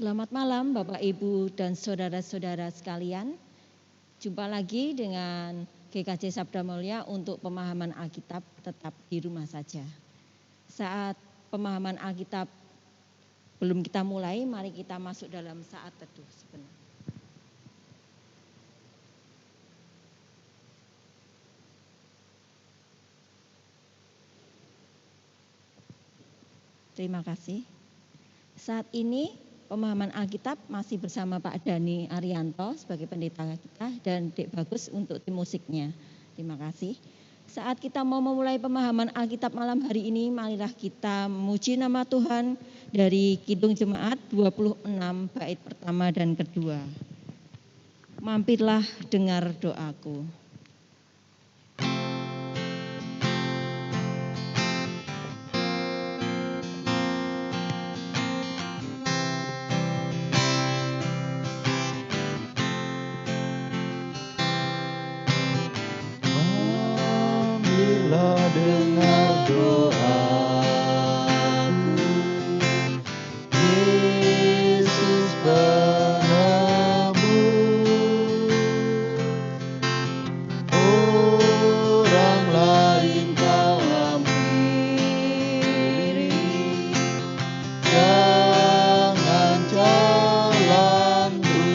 Selamat malam Bapak Ibu dan saudara-saudara sekalian. Jumpa lagi dengan GKJ Sabda Mulia untuk pemahaman Alkitab tetap di rumah saja. Saat pemahaman Alkitab belum kita mulai, mari kita masuk dalam saat teduh sebentar. Terima kasih. Saat ini pemahaman Alkitab masih bersama Pak Dani Arianto sebagai pendeta kita dan Dek Bagus untuk tim musiknya. Terima kasih. Saat kita mau memulai pemahaman Alkitab malam hari ini, marilah kita memuji nama Tuhan dari Kidung Jemaat 26 bait pertama dan kedua. Mampirlah dengar doaku. Dengar doaku, Yesus penebus. Orang lain kau hampiri, jangan jalan terus.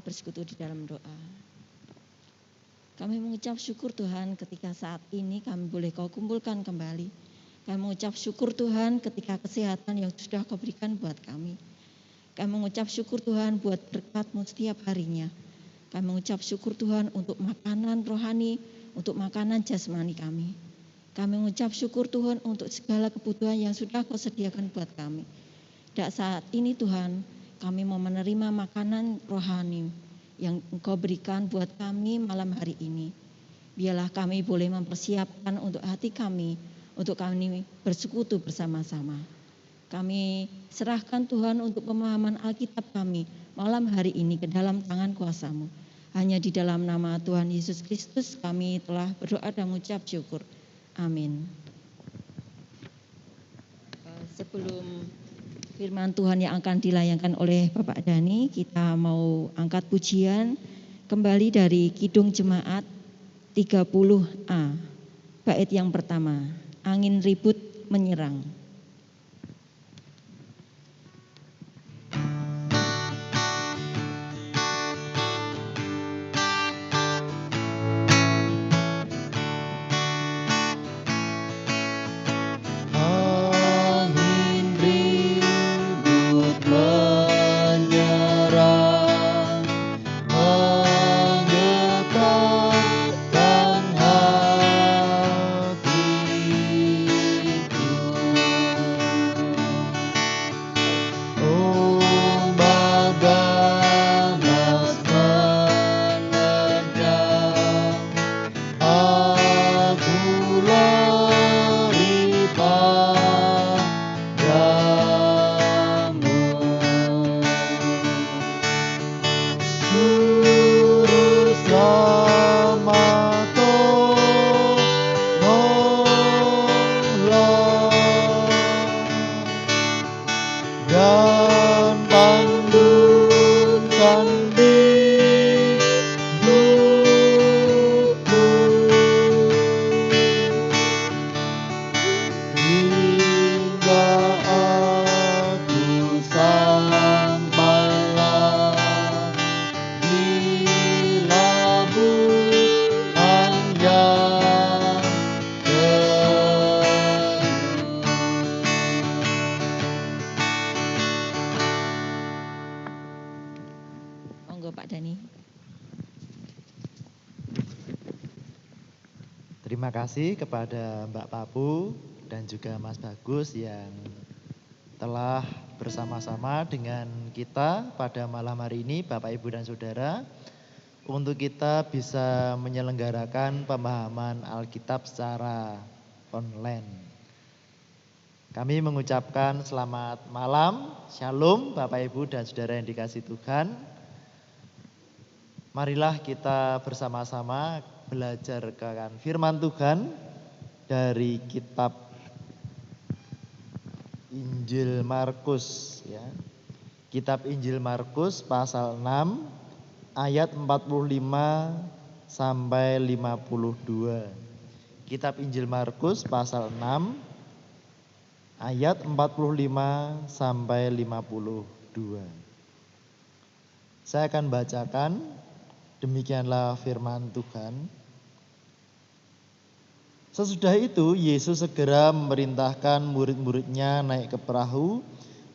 Bersekutu di dalam doa. Kami mengucap syukur Tuhan ketika saat ini kami boleh Kau kumpulkan kembali. Kami mengucap syukur Tuhan ketika kesehatan yang sudah Kau berikan buat kami. Kami mengucap syukur Tuhan buat berkat-Mu setiap harinya. Kami mengucap syukur Tuhan untuk makanan rohani, untuk makanan jasmani kami. Kami mengucap syukur Tuhan untuk segala kebutuhan yang sudah Kau sediakan buat kami. Dan saat ini Tuhan, kami mau menerima makanan rohani yang Engkau berikan buat kami malam hari ini. Biarlah kami boleh mempersiapkan untuk hati kami, untuk kami bersekutu bersama-sama. Kami serahkan Tuhan untuk pemahaman Alkitab kami malam hari ini ke dalam tangan kuasa-Mu. Hanya di dalam nama Tuhan Yesus Kristus kami telah berdoa dan mengucap syukur. Amin. Sebelum firman Tuhan yang akan dilayangkan oleh Bapak Dani, kita mau angkat pujian kembali dari Kidung Jemaat 30A, bait yang pertama, angin ribut menyerang. Menggetarkan hatiku. Terima kasih kepada Mbak Papu dan juga Mas Bagus yang telah bersama-sama dengan kita pada malam hari ini, Bapak, Ibu, dan Saudara, untuk kita bisa menyelenggarakan pemahaman Alkitab secara online. Kami mengucapkan selamat malam, Shalom Bapak, Ibu, dan Saudara yang dikasihi Tuhan. Marilah kita bersama-sama belajar akan firman Tuhan dari kitab Injil Markus, ya. Kitab Injil Markus pasal 6 ayat 45 sampai 52. Kitab Injil Markus pasal 6 ayat 45 sampai 52. Saya akan bacakan. Demikianlah firman Tuhan. Sesudah itu Yesus segera memerintahkan murid-muridnya naik ke perahu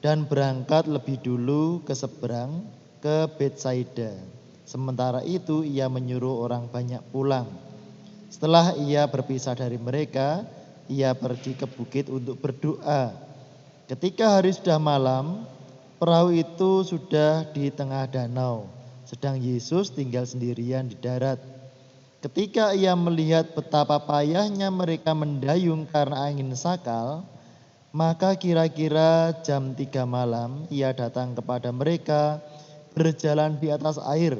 dan berangkat lebih dulu ke seberang ke Betsaida. Sementara itu ia menyuruh orang banyak pulang. Setelah ia berpisah dari mereka, ia pergi ke bukit untuk berdoa. Ketika hari sudah malam, perahu itu sudah di tengah danau, sedang Yesus tinggal sendirian di darat. Ketika ia melihat betapa payahnya mereka mendayung karena angin sakal, maka kira-kira jam 3 malam ia datang kepada mereka berjalan di atas air,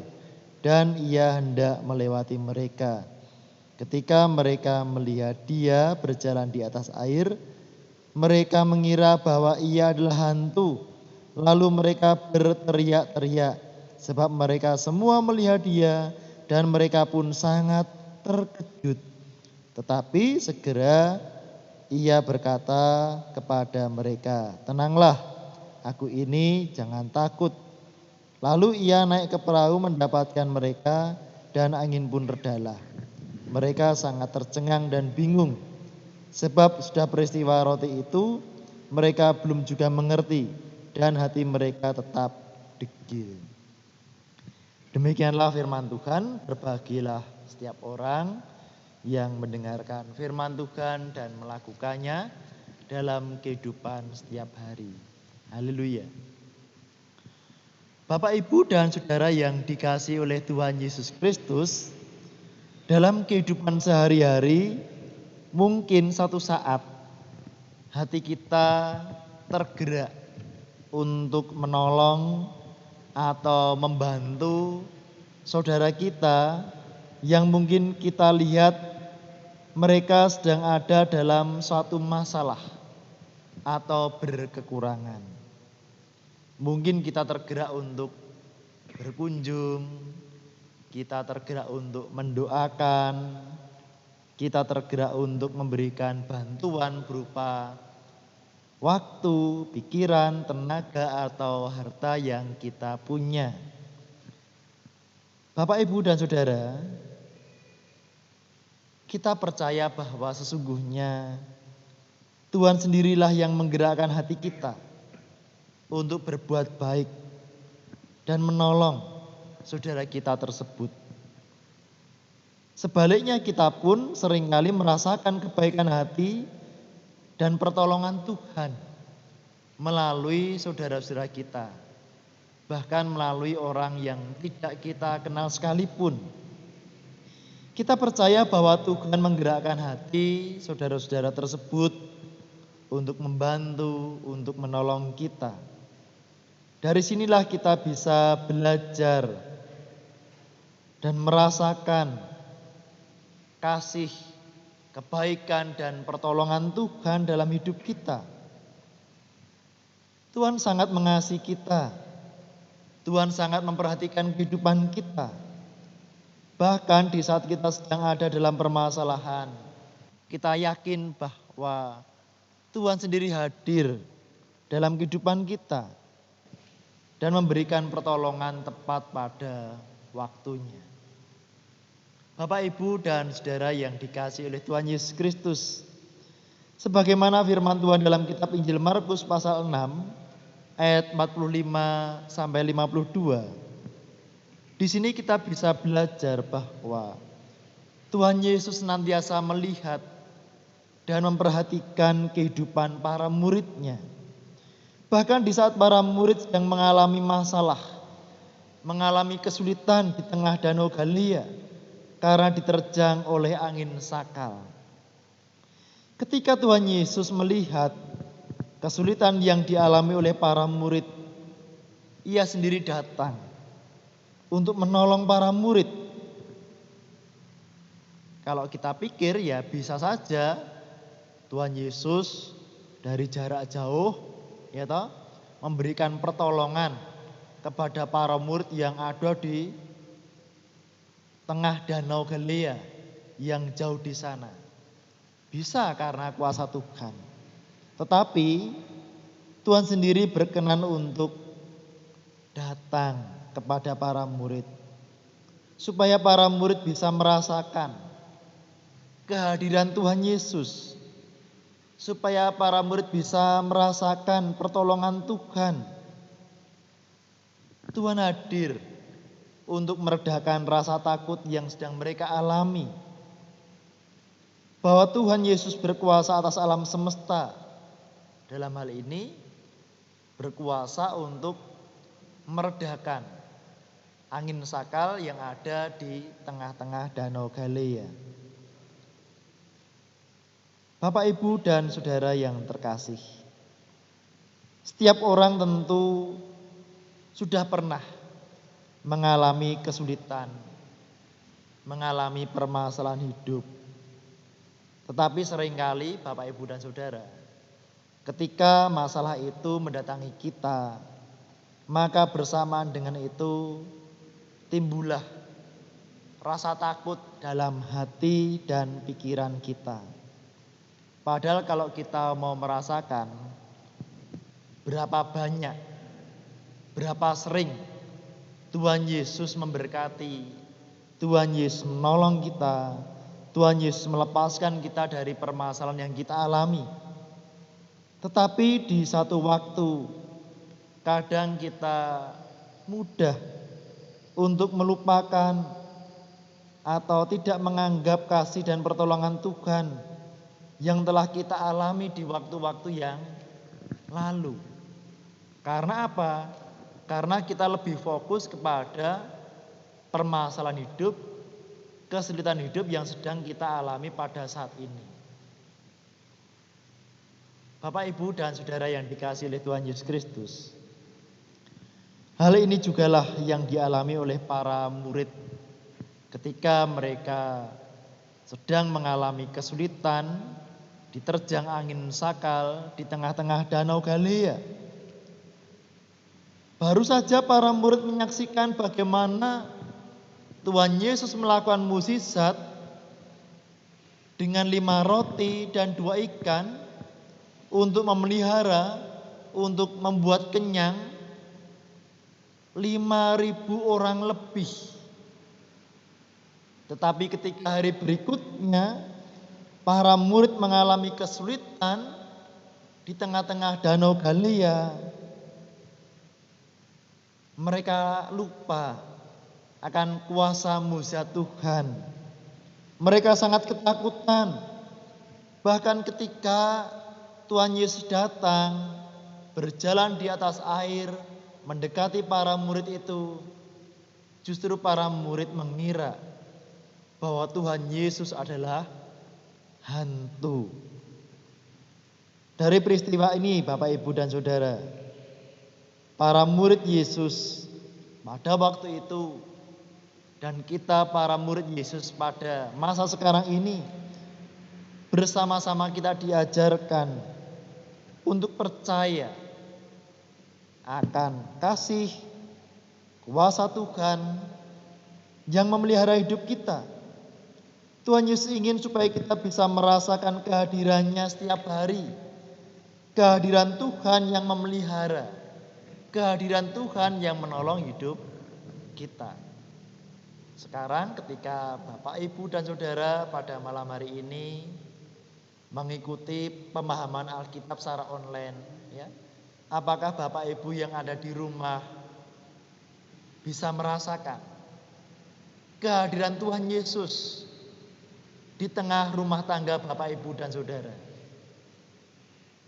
dan ia hendak melewati mereka. Ketika mereka melihat dia berjalan di atas air, mereka mengira bahwa ia adalah hantu. Lalu mereka berteriak-teriak, sebab mereka semua melihat dia dan mereka pun sangat terkejut. Tetapi segera ia berkata kepada mereka, "Tenanglah, aku ini, jangan takut." Lalu ia naik ke perahu mendapatkan mereka dan angin pun redalah. Mereka sangat tercengang dan bingung, sebab sudah peristiwa roti itu mereka belum juga mengerti dan hati mereka tetap degil. Demikianlah firman Tuhan. Berbahagialah setiap orang yang mendengarkan firman Tuhan dan melakukannya dalam kehidupan setiap hari. Haleluya. Bapak, Ibu, dan Saudara yang dikasihi oleh Tuhan Yesus Kristus, dalam kehidupan sehari-hari mungkin satu saat hati kita tergerak untuk menolong atau membantu saudara kita yang mungkin kita lihat mereka sedang ada dalam suatu masalah atau berkekurangan. Mungkin kita tergerak untuk berkunjung, kita tergerak untuk mendoakan, kita tergerak untuk memberikan bantuan berupa waktu, pikiran, tenaga, atau harta yang kita punya. Bapak, Ibu, dan Saudara, kita percaya bahwa sesungguhnya Tuhan sendirilah yang menggerakkan hati kita untuk berbuat baik dan menolong saudara kita tersebut. Sebaliknya kita pun seringkali merasakan kebaikan hati dan pertolongan Tuhan melalui saudara-saudara kita, bahkan melalui orang yang tidak kita kenal sekalipun. Kita percaya bahwa Tuhan menggerakkan hati saudara-saudara tersebut untuk membantu, untuk menolong kita. Dari sinilah kita bisa belajar dan merasakan kasih, kebaikan, dan pertolongan Tuhan dalam hidup kita. Tuhan sangat mengasihi kita. Tuhan sangat memperhatikan kehidupan kita. Bahkan di saat kita sedang ada dalam permasalahan, kita yakin bahwa Tuhan sendiri hadir dalam kehidupan kita dan memberikan pertolongan tepat pada waktunya. Bapak, Ibu, dan Saudara yang dikasihi oleh Tuhan Yesus Kristus, sebagaimana firman Tuhan dalam kitab Injil Markus pasal 6 ayat 45 sampai 52. Di sini kita bisa belajar bahwa Tuhan Yesus senantiasa melihat dan memperhatikan kehidupan para murid-Nya. Bahkan di saat para murid sedang mengalami masalah, mengalami kesulitan di tengah Danau Galilea karena diterjang oleh angin sakal. Ketika Tuhan Yesus melihat kesulitan yang dialami oleh para murid, Ia sendiri datang untuk menolong para murid. Kalau kita pikir ya bisa saja Tuhan Yesus dari jarak jauh ya toh, memberikan pertolongan kepada para murid yang ada di tengah Danau Galilea yang jauh di sana. Bisa karena kuasa Tuhan. Tetapi Tuhan sendiri berkenan untuk datang kepada para murid supaya para murid bisa merasakan kehadiran Tuhan Yesus, supaya para murid bisa merasakan pertolongan Tuhan. Tuhan hadir untuk meredakan rasa takut yang sedang mereka alami. Bahwa Tuhan Yesus berkuasa atas alam semesta. Dalam hal ini berkuasa untuk meredakan angin sakal yang ada di tengah-tengah Danau Galilea. Bapak, Ibu, dan Saudara yang terkasih, setiap orang tentu sudah pernah mengalami kesulitan, mengalami permasalahan hidup. Tetapi seringkali Bapak, Ibu, dan Saudara, ketika masalah itu mendatangi kita, maka bersamaan dengan itu timbullah rasa takut dalam hati dan pikiran kita. Padahal kalau kita mau merasakan berapa banyak, berapa sering Tuhan Yesus memberkati, Tuhan Yesus menolong kita, Tuhan Yesus melepaskan kita dari permasalahan yang kita alami. Tetapi di satu waktu kadang kita mudah untuk melupakan atau tidak menganggap kasih dan pertolongan Tuhan yang telah kita alami di waktu-waktu yang lalu. Karena apa? Karena kita lebih fokus kepada permasalahan hidup, kesulitan hidup yang sedang kita alami pada saat ini. Bapak, Ibu, dan Saudara yang dikasihi oleh Tuhan Yesus Kristus, hal ini jugalah yang dialami oleh para murid ketika mereka sedang mengalami kesulitan, diterjang angin sakal di tengah-tengah Danau Galilea. Baru saja para murid menyaksikan bagaimana Tuhan Yesus melakukan mukjizat dengan 5 roti dan 2 ikan untuk memelihara, untuk membuat kenyang 5.000 orang lebih. Tetapi ketika hari berikutnya para murid mengalami kesulitan di tengah-tengah Danau Galilea, mereka lupa akan kuasa mukjizat Tuhan. Mereka sangat ketakutan. Bahkan ketika Tuhan Yesus datang berjalan di atas air mendekati para murid itu, justru para murid mengira bahwa Tuhan Yesus adalah hantu. Dari peristiwa ini Bapak, Ibu, dan Saudara, para murid Yesus pada waktu itu dan kita para murid Yesus pada masa sekarang ini bersama-sama kita diajarkan untuk percaya akan kasih kuasa Tuhan yang memelihara hidup kita. Tuhan Yesus ingin supaya kita bisa merasakan kehadirannya setiap hari. Kehadiran Tuhan yang memelihara. Kehadiran Tuhan yang menolong hidup kita. Sekarang ketika Bapak, Ibu, dan Saudara pada malam hari ini mengikuti pemahaman Alkitab secara online, ya, apakah Bapak, Ibu yang ada di rumah bisa merasakan kehadiran Tuhan Yesus di tengah rumah tangga Bapak Ibu dan Saudara.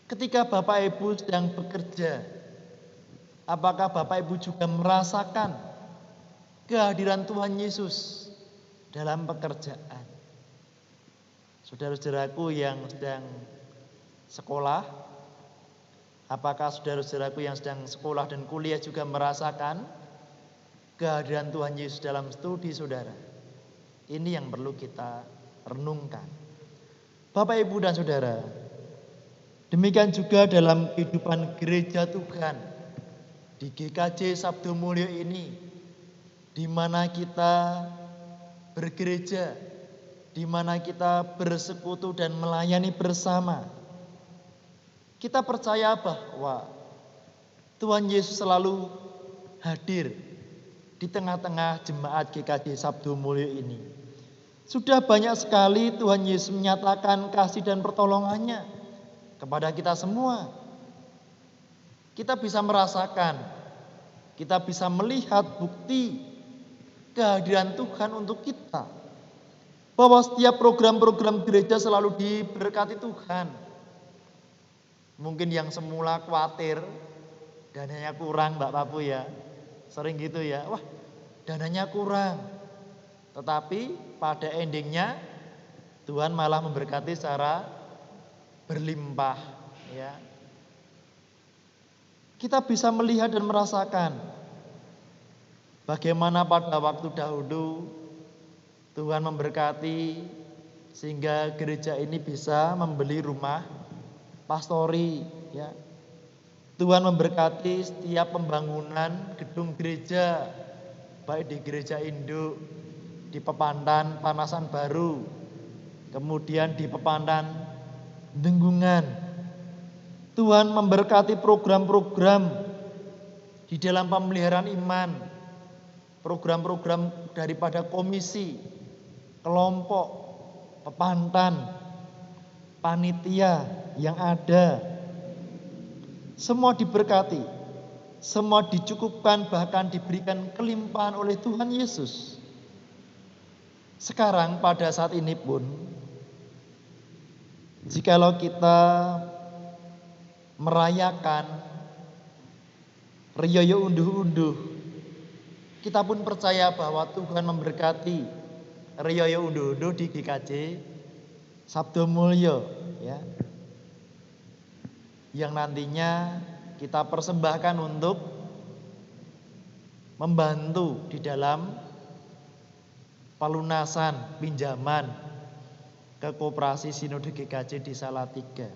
Ketika Bapak Ibu sedang bekerja, apakah Bapak Ibu juga merasakan kehadiran Tuhan Yesus dalam pekerjaan? Saudara-saudaraku yang sedang sekolah, apakah saudara-saudaraku yang sedang sekolah dan kuliah juga merasakan kehadiran Tuhan Yesus dalam studi saudara? Ini yang perlu kita renungkan. Bapak, Ibu, dan Saudara, demikian juga dalam kehidupan gereja Tuhan di GKJ Sabdo Mulyo ini, di mana kita bergereja, di mana kita bersekutu dan melayani bersama. Kita percaya bahwa Tuhan Yesus selalu hadir di tengah-tengah jemaat GKJ Sabdo Mulyo ini. Sudah banyak sekali Tuhan Yesus menyatakan kasih dan pertolongannya kepada kita semua. Kita bisa merasakan, kita bisa melihat bukti kehadiran Tuhan untuk kita. Bahwa setiap program-program gereja selalu diberkati Tuhan. Mungkin yang semula khawatir, dananya kurang Mbak Papu ya. Sering gitu ya, wah dananya kurang. Tetapi pada endingnya Tuhan malah memberkati secara berlimpah ya. Kita bisa melihat dan merasakan bagaimana pada waktu dahulu Tuhan memberkati sehingga gereja ini bisa membeli rumah pastori ya. Tuhan memberkati setiap pembangunan gedung gereja, baik di gereja induk, di Pepandan Panasan Baru, kemudian di Pepandan Denggungan. Tuhan memberkati program-program di dalam pemeliharaan iman, program-program daripada komisi, kelompok, pepantan, panitia yang ada. Semua diberkati, semua dicukupkan, bahkan diberikan kelimpahan oleh Tuhan Yesus. Sekarang pada saat ini pun, jikalau kita merayakan riyoyo unduh-unduh, kita pun percaya bahwa Tuhan memberkati riyoyo unduh-unduh di GKJ Sabdo Mulyo ya. Yang nantinya kita persembahkan untuk membantu di dalam pelunasan pinjaman ke Koperasi Sinode GKJ di Salatiga.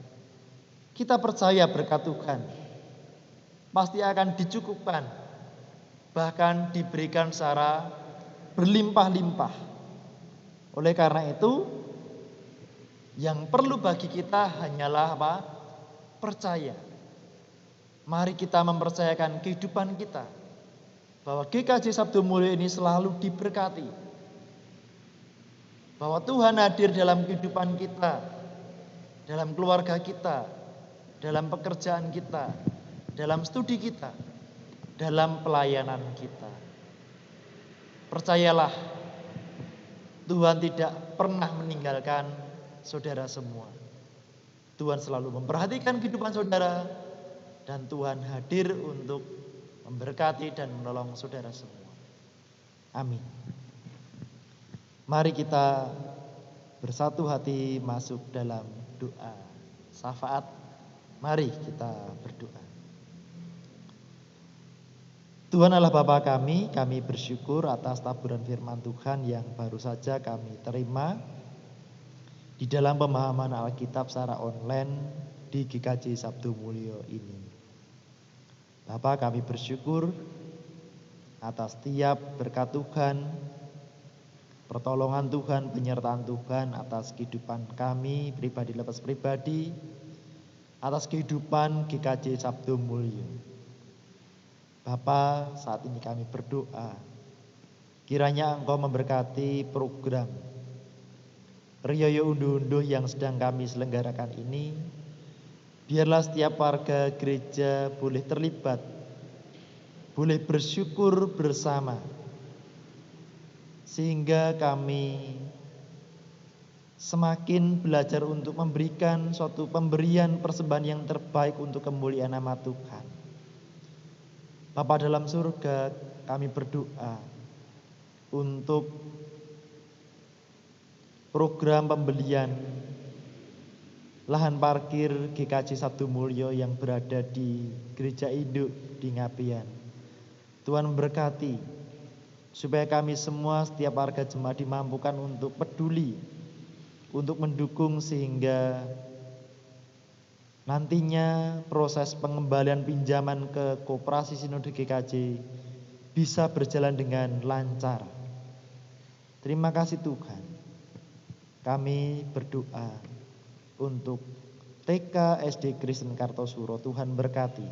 Kita percaya berkat Tuhan pasti akan dicukupkan, bahkan diberikan secara berlimpah-limpah. Oleh karena itu, yang perlu bagi kita hanyalah apa? Percaya. Mari kita mempercayakan kehidupan kita bahwa GKJ Sabdo Mulyo ini selalu diberkati. Bahwa Tuhan hadir dalam kehidupan kita, dalam keluarga kita, dalam pekerjaan kita, dalam studi kita, dalam pelayanan kita. Percayalah, Tuhan tidak pernah meninggalkan saudara semua. Tuhan selalu memperhatikan kehidupan saudara, dan Tuhan hadir untuk memberkati dan menolong saudara semua. Amin. Mari kita bersatu hati masuk dalam doa syafaat. Mari kita berdoa. Tuhan Allah Bapa kami bersyukur atas taburan firman Tuhan yang baru saja kami terima di dalam pemahaman Alkitab secara online di GKJ Sabdo Mulyo ini. Bapa, kami bersyukur atas setiap berkat Tuhan, pertolongan Tuhan, penyertaan Tuhan atas kehidupan kami pribadi lepas pribadi, atas kehidupan GKJ Sabdo Mulyo. Bapa, saat ini kami berdoa, kiranya Engkau memberkati program riyoyo unduh-unduh yang sedang kami selenggarakan ini. Biarlah setiap warga gereja boleh terlibat, boleh bersyukur bersama, sehingga kami semakin belajar untuk memberikan suatu pemberian persembahan yang terbaik untuk kemuliaan nama Tuhan. Bapa dalam surga, kami berdoa untuk program pembelian lahan parkir GKJ Sabtu Mulyo yang berada di Gereja Induk di Ngapian. Tuhan memberkati supaya kami semua setiap warga jemaat dimampukan untuk peduli, untuk mendukung sehingga nantinya proses pengembalian pinjaman ke Koperasi Sinode GKJ bisa berjalan dengan lancar. Terima kasih Tuhan. Kami berdoa untuk TK SD Kristen Kartosuro. Tuhan berkati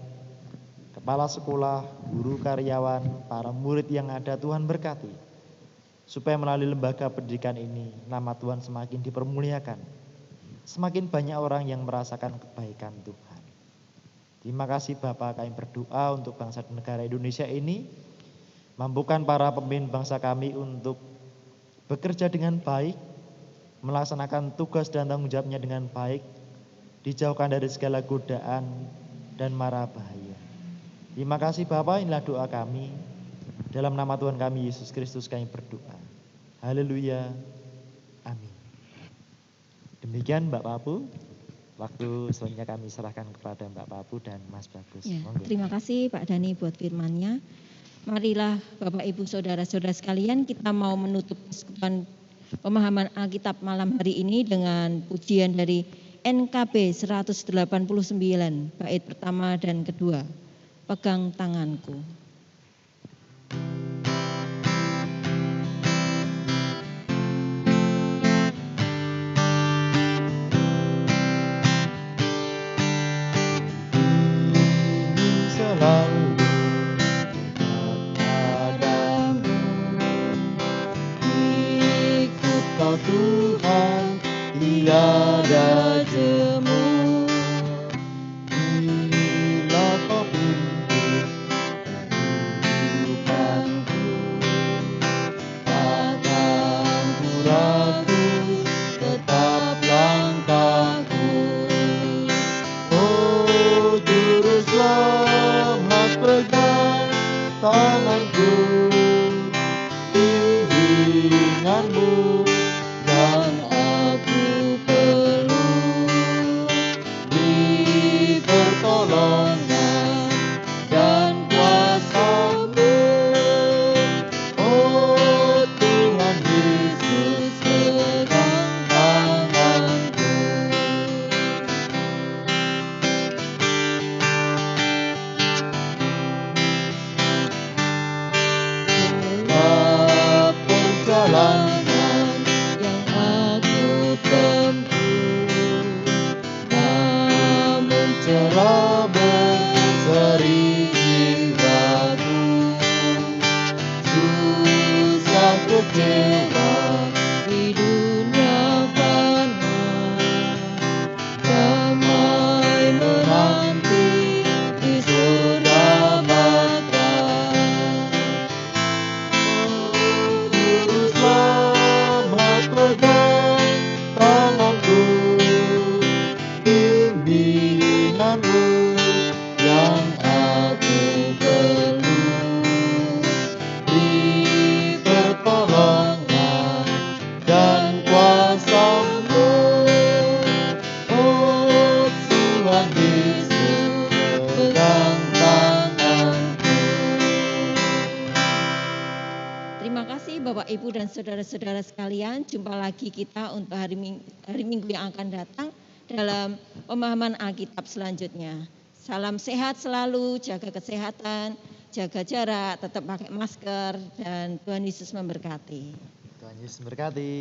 kepala sekolah, guru karyawan, para murid yang ada, Tuhan berkati supaya melalui lembaga pendidikan ini nama Tuhan semakin dipermuliakan, semakin banyak orang yang merasakan kebaikan Tuhan. Terima kasih Bapak, kami berdoa untuk bangsa dan negara Indonesia ini, mampukan para pemimpin bangsa kami untuk bekerja dengan baik, melaksanakan tugas dan tanggung jawabnya dengan baik, dijauhkan dari segala godaan dan mara bahaya. Terima kasih Bapak, inilah doa kami. Dalam nama Tuhan kami Yesus Kristus kami berdoa. Haleluya. Amin. Demikian Mbak Papu, waktu selanjutnya kami serahkan kepada Mbak Papu dan Mas Bagus. Ya, terima kasih Pak Dhani buat firman-Nya. Marilah Bapak Ibu Saudara-saudara sekalian, kita mau menutup persekutuan pemahaman Alkitab malam hari ini dengan pujian dari NKB 189 bait pertama dan kedua. Pegang tanganku. Selalu padamu, ikut kau Tuhan, tiada jemu. Bila kau pimpin kehidupanku, takkan ku ragu, tetap langkahku. Oh Juru Selamat, pegang tanganku, bimbinganmu yang aku perlu, beri pertolongan dan kuasa-Mu. Oh Tuhan Yesus, pegang tanganku. Dalam perjalanan yang aku tempuh, namun ceroboh sering ragu, susah kecewa di dunia fana, damai menanti di surga Bapa. Juru Selamat, pegang tanganku, bimbinganmu yang aku perlu, beri pertolongan dan kuasa-Mu. Oh Tuhan Yesus, pegang tanganku. Terima kasih Bapak Ibu dan saudara-saudara sekalian. Jumpa lagi kita untuk hari Minggu yang akan datang dalam pemahaman Alkitab selanjutnya. Salam sehat selalu, jaga kesehatan, jaga jarak, tetap pakai masker, dan Tuhan Yesus memberkati. Tuhan Yesus memberkati.